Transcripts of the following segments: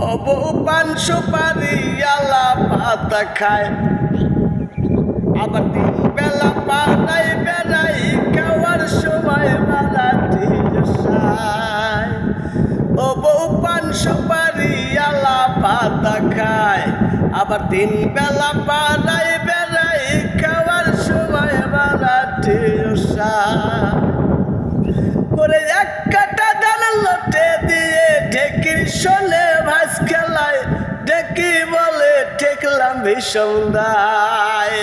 ও বউ পান সুপারি আলা পাতা খায়, আবার তিন বেলা পাড়াই বেড়াই খাওয়ার সময় মারাঠি সায়। ও বউ পান সুপারি আলা পাতা খায়, আবার তিন বেলা পাড়াই বেড়াই খাওয়ার সময় মারাঠি সায়। করে এক কাটা ধান লোটে দিয়ে ঢেকির শোলে ভাস খেলায়, ঢেকি বলে ঠেকলাম ভীষণ দায়।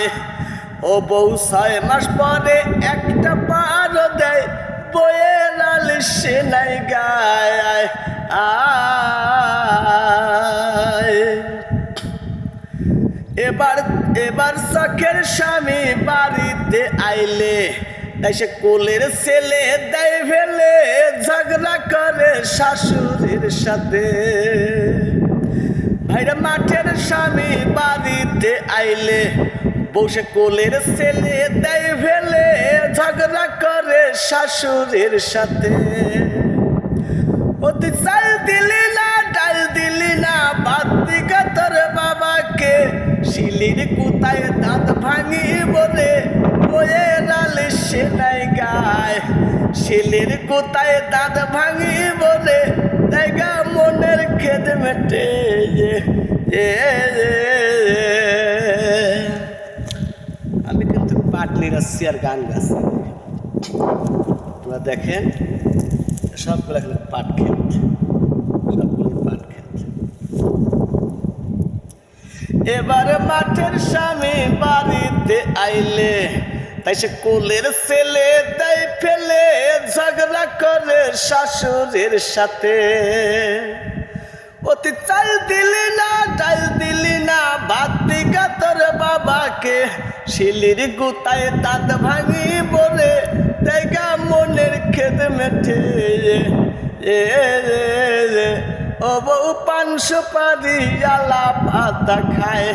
ও বউ 6 মাস পরে একটা পারো দেয়, বইয়ের আলিশে নাই গায়। এবার চোখের স্বামী বাড়িতে আইলে, তাই সে কোলের ছেলে দেয় ফেলে, ঝগড়া করে শাশুড়ির সাথে। ভাইরা মাঠের স্বামী বাড়িতে আইলে, বউ সে কোলের ছেলে দেয় ফেলে, ঝগড়া করে শাশুড়ির সাথে। অতি চাল দিলি না, ডাল দিলি না, ভাত দিকা তোর বাবাকে, শিলির কুতায় দাঁত ভাঙি বলে বইয়ের আলিশে নাই গায়। শিলির কুতায় দাঁত ভাঙি বলে জায়গা মনের খেদ মেটে। আমি কিন্তু পাট নিরাচ্ছি আর গান গাচ্ছি, তোরা দেখেন সবগুলো এখানে পাট ক্ষেত, সবগুলো পাট ক্ষেত। এবারে মাঠের স্বামী বাড়িতে আইলে, তাই সে কোলের ছেলে দেয় ফেলে, ঝগড়া করে শাশুড়ির সাথে। অতি চাল দিলি না, ডাল দিলি না, ভাত দিকা তোর বাবাকে, শিলির গুতায় দাঁত ভাঙি বলে জায়গা মনের খেদ মেটে। ও বউ পান সুপারি আলা পাতা খায়,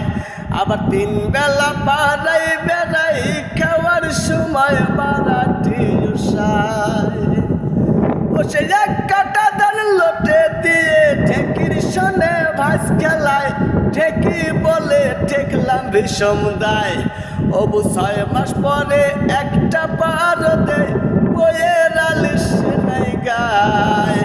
আবার তিন বেলা পাড়াই বেড়াই খাওয়ার সময় মারাঠি সায়। ও সে এক কাটা ধান লোটে দিয়ে ঢেকির শোনে ভাস খেলায়, ঢেকি বলে ঠেকলাম ভীষণ দায়। ও বউ 6 মাস পরে একটা পারো দেয়, বইয়ের আলিশে নাই গায়।